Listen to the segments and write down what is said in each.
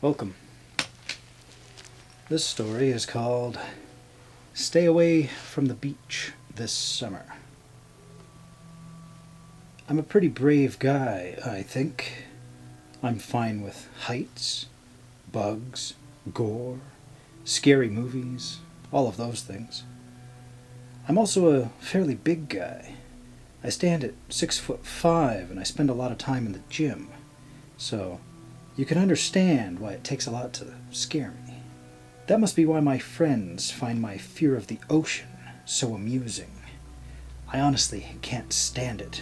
Welcome. This story is called Stay Away from the Beach This Summer. I'm a pretty brave guy, I think. I'm fine with heights, bugs, gore, scary movies, all of those things. I'm also a fairly big guy. I stand at 6'5" and I spend a lot of time in the gym, so you can understand why it takes a lot to scare me. That must be why my friends find my fear of the ocean so amusing. I honestly can't stand it,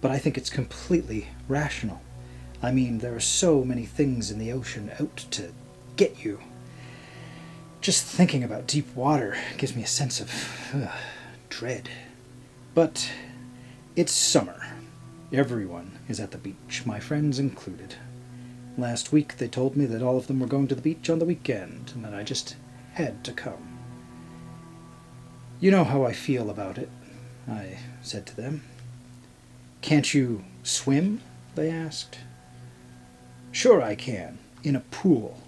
but I think it's completely rational. I mean, there are so many things in the ocean out to get you. Just thinking about deep water gives me a sense of dread. But it's summer. Everyone is at the beach, my friends included. Last week they told me that all of them were going to the beach on the weekend, and that I just had to come. You know how I feel about it, I said to them. Can't you swim? They asked. Sure I can, in a pool.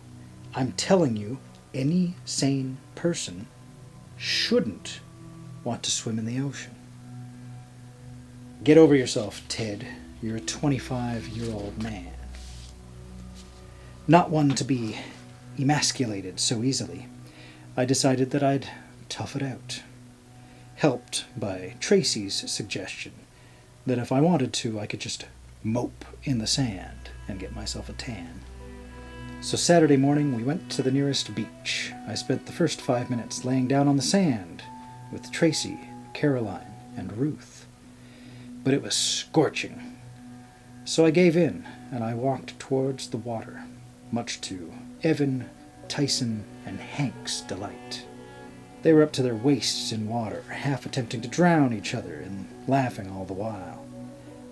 I'm telling you, any sane person shouldn't want to swim in the ocean. Get over yourself, Ted. You're a 25-year-old man. Not one to be emasculated so easily, I decided that I'd tough it out. Helped by Tracy's suggestion that if I wanted to, I could just mope in the sand and get myself a tan. So Saturday morning we went to the nearest beach. I spent the first 5 minutes laying down on the sand with Tracy, Caroline, and Ruth. But it was scorching. So I gave in, and I walked towards the water, much to Evan, Tyson, and Hank's delight. They were up to their waists in water, half attempting to drown each other and laughing all the while.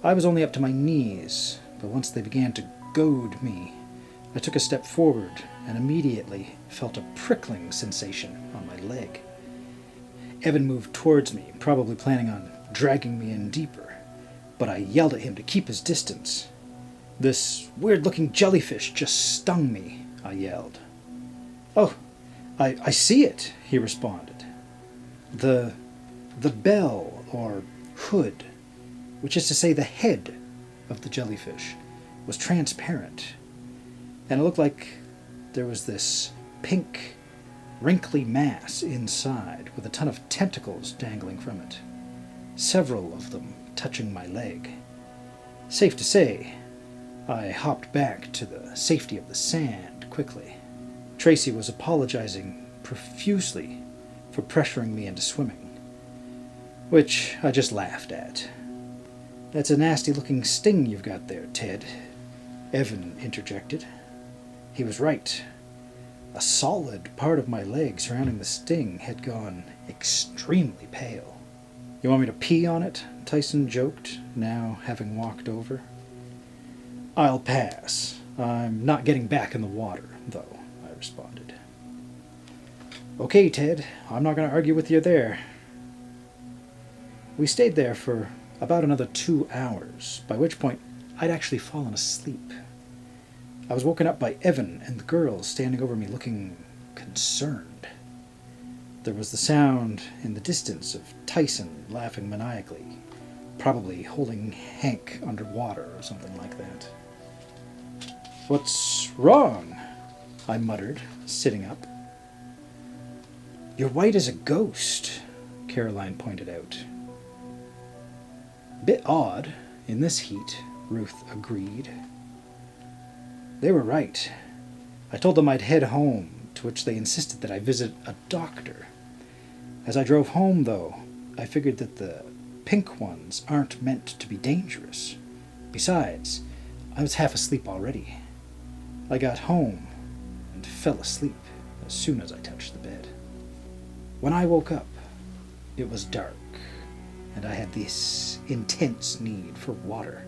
I was only up to my knees, but once they began to goad me, I took a step forward and immediately felt a prickling sensation on my leg. Evan moved towards me, probably planning on dragging me in deeper, but I yelled at him to keep his distance. This weird-looking jellyfish just stung me, I yelled. Oh, I see it, he responded. The bell, or hood, which is to say the head of the jellyfish, was transparent, and it looked like there was this pink, wrinkly mass inside with a ton of tentacles dangling from it, several of them touching my leg. Safe to say, I hopped back to the safety of the sand quickly. Tracy was apologizing profusely for pressuring me into swimming, which I just laughed at. That's a nasty-looking sting you've got there, Ted, Evan interjected. He was right. A solid part of my leg surrounding the sting had gone extremely pale. You want me to pee on it? Tyson joked, now having walked over. I'll pass. I'm not getting back in the water, though, I responded. Okay, Ted, I'm not going to argue with you there. We stayed there for about another 2 hours, by which point I'd actually fallen asleep. I was woken up by Evan and the girls standing over me looking concerned. There was the sound in the distance of Tyson laughing maniacally, probably holding Hank underwater or something like that. What's wrong? I muttered, sitting up. You're white as a ghost, Caroline pointed out. Bit odd, in this heat, Ruth agreed. They were right. I told them I'd head home, to which they insisted that I visit a doctor. As I drove home, though, I figured that the pink ones aren't meant to be dangerous. Besides, I was half asleep already. I got home and fell asleep as soon as I touched the bed. When I woke up, it was dark, and I had this intense need for water.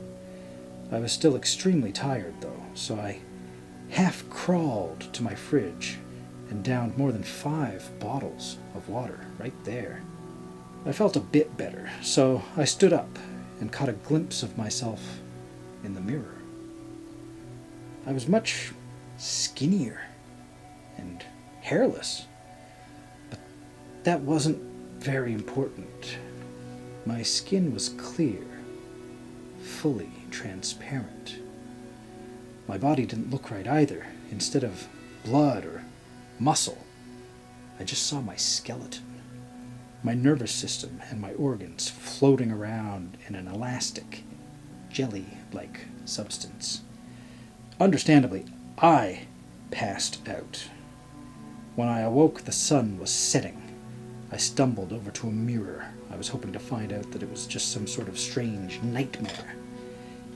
I was still extremely tired, though, so I half crawled to my fridge and downed more than 5 bottles of water right there. I felt a bit better, so I stood up and caught a glimpse of myself in the mirror. I was much skinnier and hairless. But that wasn't very important. My skin was clear, fully transparent. My body didn't look right either. Instead of blood or muscle, I just saw my skeleton. My nervous system and my organs floating around in an elastic, jelly-like substance. Understandably, I passed out. When I awoke, the sun was setting. I stumbled over to a mirror. I was hoping to find out that it was just some sort of strange nightmare.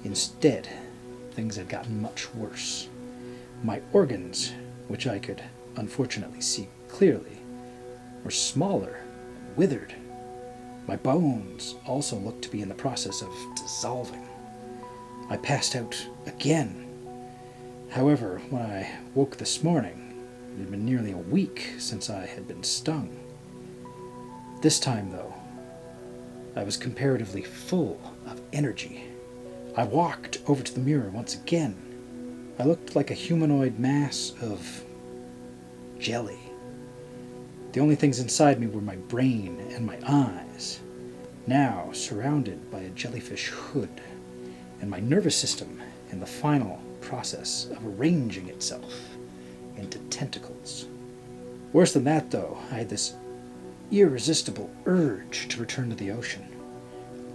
Instead, things had gotten much worse. My organs, which I could unfortunately see clearly, were smaller and withered. My bones also looked to be in the process of dissolving. I passed out again. However, when I woke this morning, it had been nearly a week since I had been stung. This time, though, I was comparatively full of energy. I walked over to the mirror once again. I looked like a humanoid mass of jelly. The only things inside me were my brain and my eyes, now surrounded by a jellyfish hood, and my nervous system in the final process of arranging itself into tentacles. Worse than that, though, I had this irresistible urge to return to the ocean.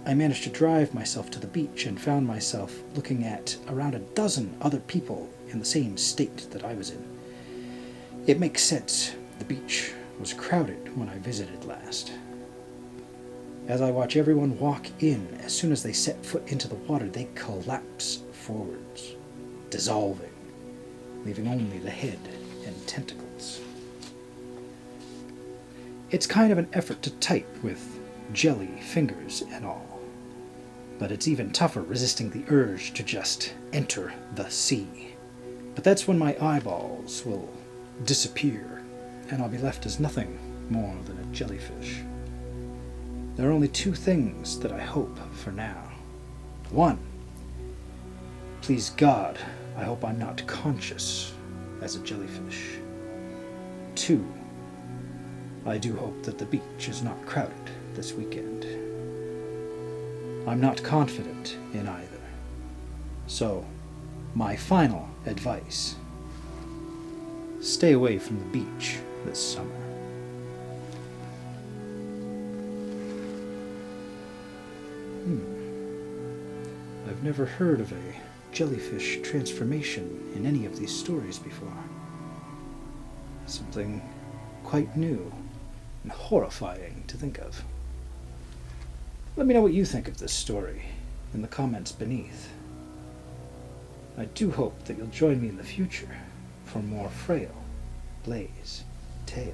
I managed to drive myself to the beach and found myself looking at around a dozen other people in the same state that I was in. It makes sense. The beach was crowded when I visited last. As I watch everyone walk in, as soon as they set foot into the water, they collapse forwards, dissolving, leaving only the head and tentacles. It's kind of an effort to type with jelly fingers and all, but it's even tougher resisting the urge to just enter the sea. But that's when my eyeballs will disappear, and I'll be left as nothing more than a jellyfish. There are only two things that I hope for now. One, please God, I hope I'm not conscious as a jellyfish. Two, I do hope that the beach is not crowded this weekend. I'm not confident in either. So, my final advice: stay away from the beach this summer. I've never heard of a jellyfish transformation in any of these stories before. Something quite new and horrifying to think of. Let me know what you think of this story in the comments beneath. I do hope that you'll join me in the future for more frail Blaze tales.